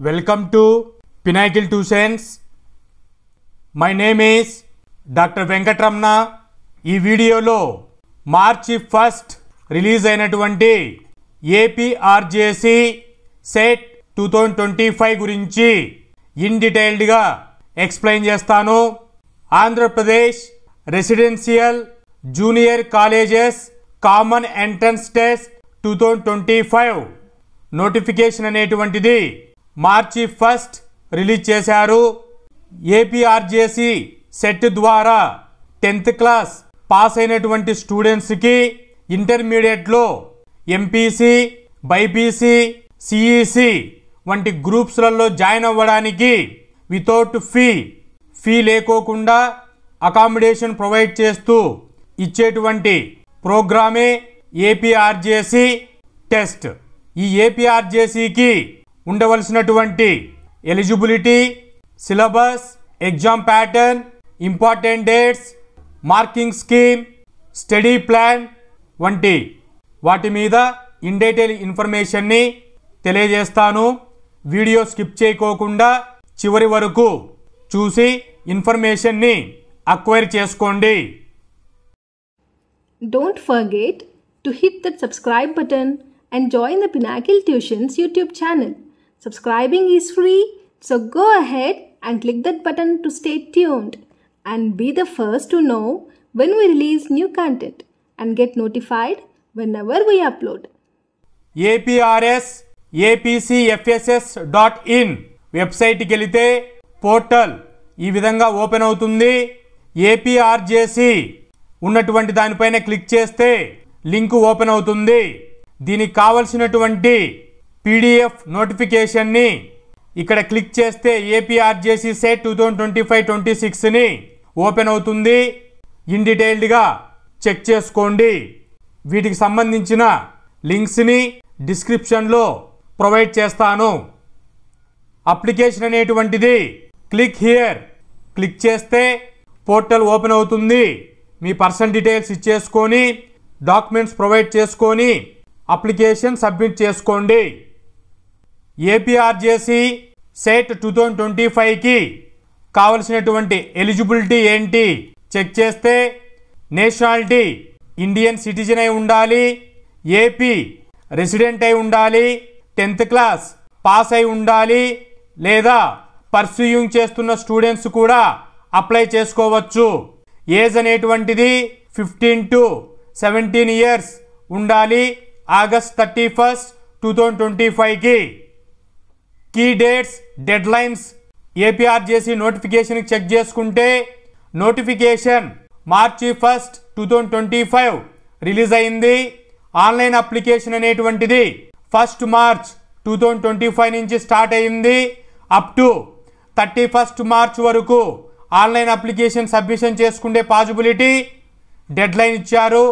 Welcome to Pinnacle Tuitions. My name is Dr. Venkatramana. ఈ వీడియోలో మార్చి 1 release అయినటువంటి APRJC set 2025 గురించి ఇన్ డీటెయిల్డ్గా ఎక్స్ప్లెయిన్ చేస్తాను. Andhra Pradesh residential junior colleges common entrance test 2025 notification అనేటువంటిది మార్చి 1 రిలీజ్ చేశారు. ఏపీఆర్జేసీ సెట్ ద్వారా 10th క్లాస్ పాస్ అయినటువంటి స్టూడెంట్స్కి ఇంటర్మీడియట్లో ఎంపీసీ, బైపీసీ, సిఈసి వంటి గ్రూప్స్లలో జాయిన్ అవ్వడానికి వితౌట్ ఫీ లేకోకుండా అకామిడేషన్ ప్రొవైడ్ చేస్తూ ఇచ్చేటువంటి ప్రోగ్రామే ఏపీఆర్జేసీ టెస్ట్. ఈ ఏపీఆర్జేసీకి ఉండవలసినటువంటి eligibility, syllabus, exam pattern, important dates, marking scheme, study plan వంటి వాటి మీద ఇన్ డీటెయిల్ ఇన్ఫర్మేషన్ని తెలియజేస్తాను. వీడియో స్కిప్ చేయకోకుండా చివరి వరకు చూసి ఇన్ఫర్మేషన్ని అక్వైర్ చేసుకోండి. Don't forget to hit that subscribe button and join the Pinnacle Tuitions YouTube channel. Subscribing is free, so go ahead and click that button to stay tuned and be the first to know when we release new content and get notified whenever we upload. APRS apcfss.in వెబ్సైట్కి వెళితే portal ఈ విధంగా open అవుతుంది. APRJC ఉన్నటువంటి దానిపైన click చేస్తే link open అవుతుంది. దీనికి కావలసినటువంటి పీడిఎఫ్ నోటిఫికేషన్ని ఇక్కడ క్లిక్ చేస్తే ఏపీఆర్జేసీ సెట్ 2025-26ని ఓపెన్ అవుతుంది. ఇన్ డీటెయిల్డ్గా చెక్ చేసుకోండి. వీటికి సంబంధించిన లింక్స్ని డిస్క్రిప్షన్లో ప్రొవైడ్ చేస్తాను. అప్లికేషన్ అనేటువంటిది క్లిక్ హియర్ క్లిక్ చేస్తే పోర్టల్ ఓపెన్ అవుతుంది. మీ పర్సనల్ డీటెయిల్స్ ఇచ్చేసుకొని డాక్యుమెంట్స్ ప్రొవైడ్ చేసుకొని అప్లికేషన్ సబ్మిట్ చేసుకోండి. ఏపీఆర్జేసీ సెట్ 2025కి కావలసినటువంటి ఎలిజిబిలిటీ ఏంటి చెక్ చేస్తే నేషనాలిటీ ఇండియన్ సిటిజన్ అయి ఉండాలి, ఏపీ రెసిడెంట్ అయి ఉండాలి, 10th క్లాస్ పాస్ అయి ఉండాలి, లేదా పర్సూయింగ్ చేస్తున్న స్టూడెంట్స్ కూడా అప్లై చేసుకోవచ్చు. ఏజ్ అనేటువంటిది 15 to 17 ఇయర్స్ ఉండాలి. ఆగస్ట్ 31, 2025కి key dates, deadlines APRJC నోటిఫికేషన్కి చెక్ చేసుకుంటే నోటిఫికేషన్ మార్చి 1, 2025 రిలీజ్ అయింది. ఆన్లైన్ అప్లికేషన్ అనేటువంటిది 1 మార్చ్ 2025 నుంచి స్టార్ట్ అయింది. అప్ టు 31 మార్చ్ వరకు ఆన్లైన్ అప్లికేషన్ సబ్మిషన్ చేసుకునే పాసిబిలిటీ. డెడ్ లైన్ ఇచ్చారు.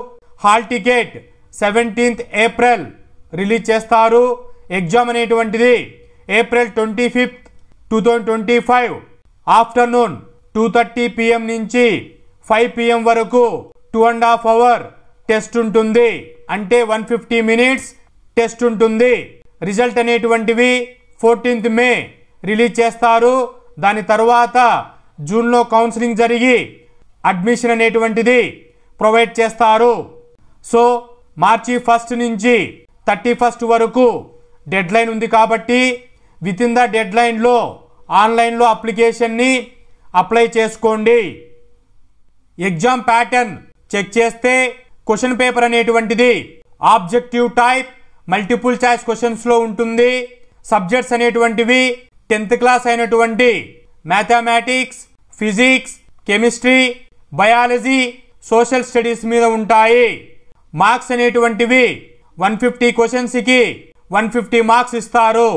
Hall ticket 17th April release చేస్తారు. ఎగ్జామ్ అనేటువంటిది ఏప్రిల్ 25, 2025 ఆఫ్టర్నూన్ 2:30 PM నుంచి 5 PM వరకు 2.5 hour టెస్ట్ ఉంటుంది. అంటే 150 minutes టెస్ట్ ఉంటుంది. రిజల్ట్ అనేటువంటివి 14th మే రిలీజ్ చేస్తారు. దాని తర్వాత జూన్లో కౌన్సిలింగ్ జరిగి అడ్మిషన్ అనేటువంటిది ప్రొవైడ్ చేస్తారు. సో మార్చి 1 నుంచి 31 వరకు డెడ్ లైన్ ఉంది కాబట్టి విత్ ఇన్ ద డెడ్ లైన్లో ఆన్లైన్లో అప్లికేషన్ని అప్లై చేసుకోండి. ఎగ్జామ్ ప్యాటర్న్ చెక్ చేస్తే క్వశ్చన్ పేపర్ అనేటువంటిది ఆబ్జెక్టివ్ టైప్ మల్టిపుల్ చాయిస్ క్వశ్చన్స్లో ఉంటుంది. సబ్జెక్ట్స్ అనేటువంటివి 10th క్లాస్ అయినటువంటి mathematics, physics, chemistry, biology, social studies మీద ఉంటాయి. మార్క్స్ అనేటువంటివి 150 క్వశ్చన్స్కి 150 మార్క్స్ ఇస్తారు.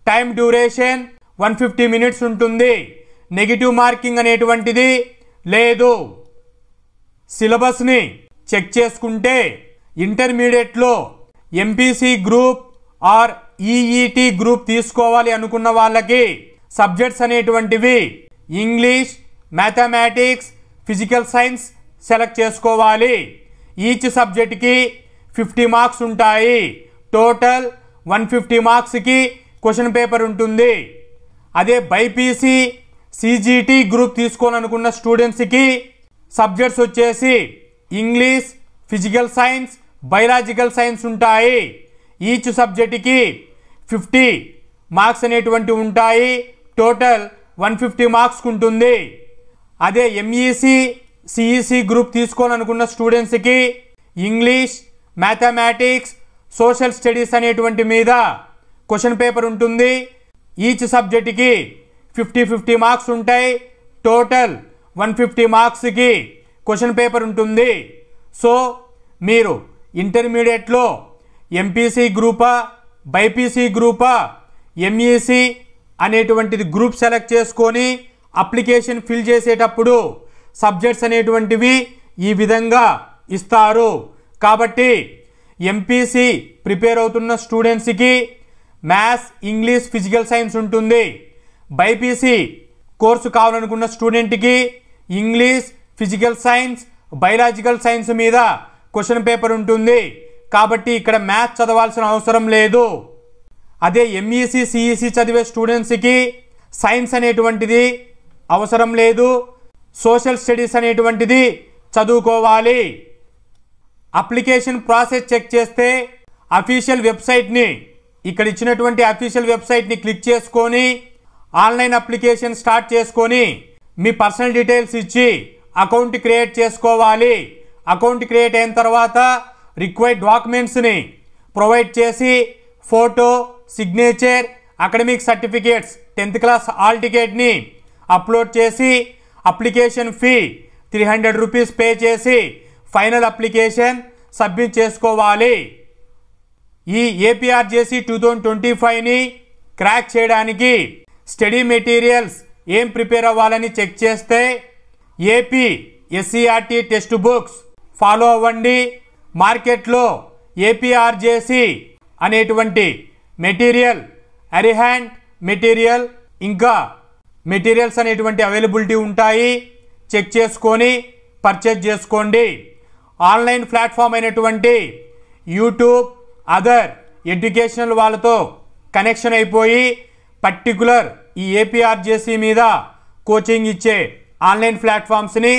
టైం డ్యూరేషన్ 150 minutes ఉంటుంది. నెగిటివ్ మార్కింగ్ అనేటువంటిది లేదు. సిలబస్ని చెక్ చేసుకుంటే ఇంటర్మీడియట్లో ఎంపీసీ గ్రూప్ ఆర్ ఈఈటీ గ్రూప్ తీసుకోవాలి అనుకున్న వాళ్ళకి సబ్జెక్ట్స్ అనేటువంటివి English, mathematics, physical science select చేసుకోవాలి. ఈచ్ సబ్జెక్ట్కి 50 మార్క్స్ ఉంటాయి. టోటల్ 150 మార్క్స్కి క్వశ్చన్ పేపర్ ఉంటుంది. అదే బైపీసీ సిజిటి గ్రూప్ తీసుకోవాలనుకున్న స్టూడెంట్స్కి సబ్జెక్ట్స్ వచ్చేసి English, physical science, biological science ఉంటాయి. ఈచ్ సబ్జెక్ట్కి 50 మార్క్స్ అనేటువంటి ఉంటాయి. టోటల్ 150 మార్క్స్ ఉంటుంది. అదే ఎంఈసి సిఈసి గ్రూప్ తీసుకోవాలనుకున్న స్టూడెంట్స్కి ఇంగ్లీష్, మ్యాథమెటిక్స్, సోషల్ స్టడీస్ అనేటువంటి మీద క్వశ్చన్ పేపర్ ఉంటుంది. ఈచ్ సబ్జెక్ట్కి 50 మార్క్స్ ఉంటాయి. టోటల్ 150 మార్క్స్కి క్వశ్చన్ పేపర్ ఉంటుంది. సో మీరు ఇంటర్మీడియట్లో ఎంపీసీ గ్రూపా, బైపీసీ గ్రూపా, ఎంఈసి అనేటువంటిది గ్రూప్ సెలెక్ట్ చేసుకొని అప్లికేషన్ ఫిల్ చేసేటప్పుడు సబ్జెక్ట్స్ అనేటువంటివి ఈ విధంగా ఇస్తారు. కాబట్టి ఎంపీసీ ప్రిపేర్ అవుతున్న స్టూడెంట్స్కి మ్యాథ్స్, ఇంగ్లీష్, ఫిజికల్ సైన్స్ ఉంటుంది. బైపీసీ కోర్సు కావాలనుకున్న స్టూడెంట్కి English, physical science, biological science మీద క్వశ్చన్ పేపర్ ఉంటుంది. కాబట్టి ఇక్కడ మ్యాథ్స్ చదవాల్సిన అవసరం లేదు. అదే ఎంఈసి సిఈసి చదివే స్టూడెంట్స్కి సైన్స్ అనేటువంటిది అవసరం లేదు. సోషల్ స్టడీస్ అనేటువంటిది చదువుకోవాలి. అప్లికేషన్ ప్రాసెస్ చెక్ చేస్తే అఫీషియల్ వెబ్సైట్ని, ఇక్కడ ఇచ్చినటువంటి అఫీషియల్ వెబ్సైట్ని క్లిక్ చేసుకొని ఆన్లైన్ అప్లికేషన్ స్టార్ట్ చేసుకొని మీ పర్సనల్ డీటెయిల్స్ ఇచ్చి అకౌంట్ క్రియేట్ చేసుకోవాలి. అకౌంట్ క్రియేట్ అయిన తర్వాత రిక్వైర్డ్ డాక్యుమెంట్స్ని ప్రొవైడ్ చేసి photo, signature, academic certificates, 10th class hall టికెట్ని అప్లోడ్ చేసి అప్లికేషన్ ఫీ 300 రూపీస్ పే చేసి ఫైనల్ అప్లికేషన్ సబ్మిట్ చేసుకోవాలి. ఈ ఏపీఆర్జేసీ 2025ని క్రాక్ చేయడానికి స్టడీ మెటీరియల్స్ ఏం ప్రిపేర్ అవ్వాలని చెక్ చేస్తే AP SCERT textbooks follow అవ్వండి. మార్కెట్లో ఏపీఆర్జేసీ అనేటువంటి మెటీరియల్, అరిహాండ్ మెటీరియల్, ఇంకా మెటీరియల్స్ అనేటువంటి అవైలబిలిటీ ఉంటాయి. చెక్ చేసుకొని పర్చేజ్ చేసుకోండి. ఆన్లైన్ ప్లాట్ఫామ్ అయినటువంటి యూట్యూబ్, అదర్ ఎడ్యుకేషనల్ వాళ్ళతో కనెక్షన్ అయిపోయి పర్టికులర్ ఈ ఏపీఆర్జేసీ మీద కోచింగ్ ఇచ్చే ఆన్లైన్ ప్లాట్ఫామ్స్ని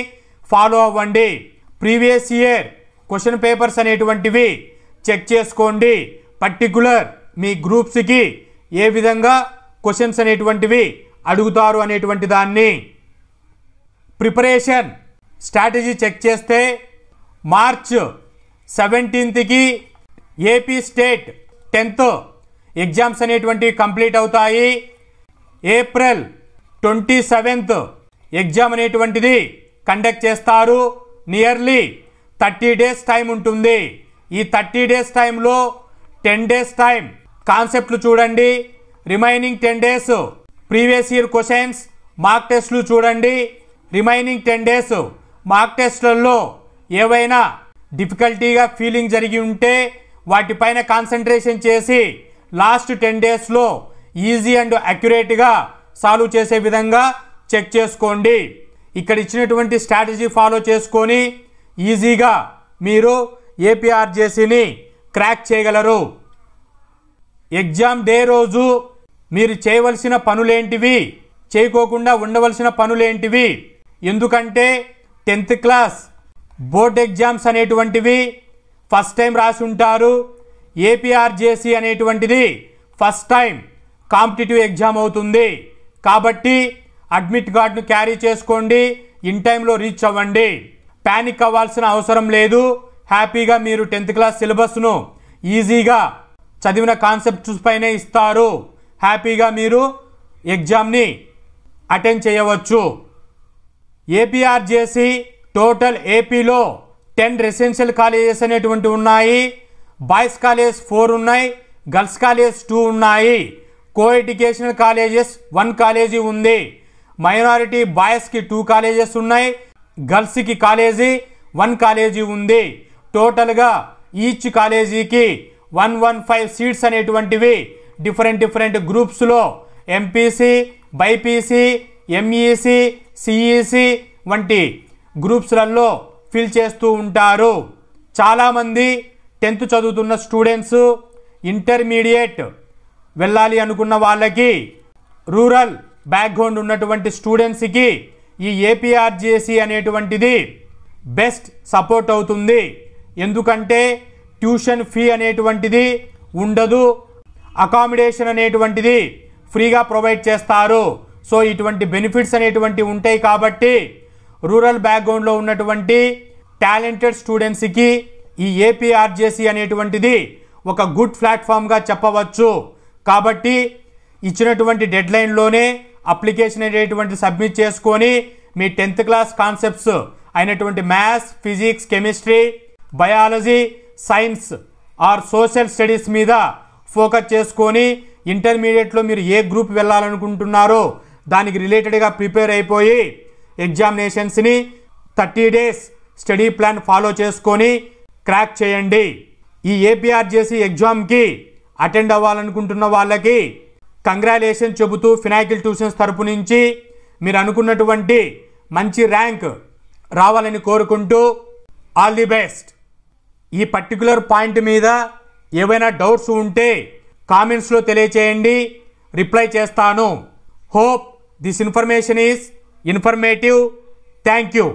ఫాలో అవ్వండి. ప్రీవియస్ ఇయర్ క్వశ్చన్ పేపర్స్ అనేటువంటివి చెక్ చేసుకోండి. పర్టికులర్ మీ గ్రూప్స్కి ఏ విధంగా క్వశ్చన్స్ అనేటువంటివి అడుగుతారు అనేటువంటి దాన్ని. ప్రిపరేషన్ స్ట్రాటజీ చెక్ చేస్తే మార్చ్ 17కి ఏపీ స్టేట్ 10th ఎగ్జామ్స్ అనేటువంటివి కంప్లీట్ అవుతాయి. ఏప్రిల్ 27th ఎగ్జామ్ అనేటువంటిది కండక్ట్ చేస్తారు. నియర్లీ 30 days టైం ఉంటుంది. ఈ 30 days టైంలో 10 days టైం కాన్సెప్ట్లు చూడండి. Remaining 10 days previous year questions, mark టెస్ట్లు చూడండి. రిమైనింగ్ 10 days మార్క్ టెస్ట్లలో ఏవైనా డిఫికల్టీగా ఫీలింగ్ జరిగి ఉంటే వాటిపైన కాన్సన్ట్రేషన్ చేసి లాస్ట్ 10 daysలో ఈజీ అండ్ అక్యురేట్గా సాల్వ్ చేసే విధంగా చెక్ చేసుకోండి. ఇక్కడ ఇచ్చినటువంటి స్ట్రాటజీ ఫాలో చేసుకొని ఈజీగా మీరు ఏపీఆర్జేసీని క్రాక్ చేయగలరు. ఎగ్జామ్ డే రోజు మీరు చేయవలసిన పనులేంటివి, చేయకోకుండా ఉండవలసిన పనులేంటివి, ఎందుకంటే 10th క్లాస్ బోర్డ్ ఎగ్జామ్స్ అనేటువంటివి ఫస్ట్ టైం రాసి ఉంటారు. ఏపీఆర్జేసీ అనేటువంటిది ఫస్ట్ టైం కాంపిటేటివ్ ఎగ్జామ్ అవుతుంది. కాబట్టి అడ్మిట్ కార్డును క్యారీ చేసుకోండి. ఇన్ టైంలో రీచ్ అవ్వండి. ప్యానిక్ అవ్వాల్సిన అవసరం లేదు. హ్యాపీగా మీరు 10th క్లాస్ సిలబస్ను ఈజీగా చదివిన కాన్సెప్ట్స్ పైనే ఇస్తారు. హ్యాపీగా మీరు ఎగ్జామ్ని అటెండ్ చేయవచ్చు. ఏపీఆర్జేసీ టోటల్ ఏపీలో 10 రెసిడెన్షియల్ కాలేజెస్ అనేటువంటి ఉన్నాయి. బాయ్స్ కాలేజ్ 4 ఉన్నాయి, గర్ల్స్ కాలేజ్ 2 ఉన్నాయి. కో ఎడ్యుకేషనల్ కాలేజెస్ 1 కాలేజీ ఉంది. మైనారిటీ బాయ్స్కి 2 కాలేజెస్ ఉన్నాయి, గర్ల్స్కి కాలేజీ 1 కాలేజీ ఉంది. టోటల్గా ఈచ్ కాలేజీకి 115 సీట్స్ అనేటువంటివి డిఫరెంట్ గ్రూప్స్లో ఎంపీసీ, బైపీసీ, ఎంఈసి, సిఈసి వంటి గ్రూప్స్లలో ఫిల్ చేస్తూ ఉంటారు. చాలామంది 10th చదువుతున్న స్టూడెంట్స్ ఇంటర్మీడియట్ వెళ్ళాలి అనుకున్న వాళ్ళకి రూరల్ బ్యాక్గ్రౌండ్ ఉన్నటువంటి స్టూడెంట్స్కి ఈ ఏపీఆర్జేసీ అనేటువంటిది బెస్ట్ సపోర్ట్ అవుతుంది. ఎందుకంటే ట్యూషన్ ఫీ అనేటువంటిది ఉండదు, అకామిడేషన్ అనేటువంటిది ఫ్రీగా ప్రొవైడ్ చేస్తారు. సో ఇటువంటి బెనిఫిట్స్ అనేటువంటివి ఉంటాయి. కాబట్టి రూరల్ బ్యాక్గ్రౌండ్లో ఉన్నటువంటి టాలెంటెడ్ స్టూడెంట్స్కి ఈ ఏపీఆర్జేసీ అనేటువంటిది ఒక గుడ్ ప్లాట్ఫామ్గా చెప్పవచ్చు. కాబట్టి ఇచ్చినటువంటి డెడ్లైన్లోనే అప్లికేషన్ అనేటువంటి సబ్మిట్ చేసుకొని మీ 10th క్లాస్ కాన్సెప్ట్స్ అయినటువంటి maths, physics, chemistry, biology, science or social studies మీద ఫోకస్ చేసుకొని ఇంటర్మీడియట్లో మీరు ఏ గ్రూప్ వెళ్ళాలనుకుంటున్నారో దానికి రిలేటెడ్గా ప్రిపేర్ అయిపోయి ఎగ్జామినేషన్స్ని 30 days స్టడీ ప్లాన్ ఫాలో చేసుకొని క్రాక్ చేయండి. ఈ ఏపీఆర్జేసీ ఎగ్జామ్కి అటెండ్ అవ్వాలనుకుంటున్న వాళ్ళకి కంగ్రాచులేషన్ చెబుతూ ఫినాకిల్ ట్యూషన్స్ తరపు నుంచి మీరు అనుకున్నటువంటి మంచి ర్యాంక్ రావాలని కోరుకుంటూ ఆల్ ది బెస్ట్. ఈ పర్టికులర్ పాయింట్ మీద ఏవైనా డౌట్స్ ఉంటే కామెంట్స్లో తెలియచేయండి, రిప్లై చేస్తాను. Hope this information is informative. Thank you.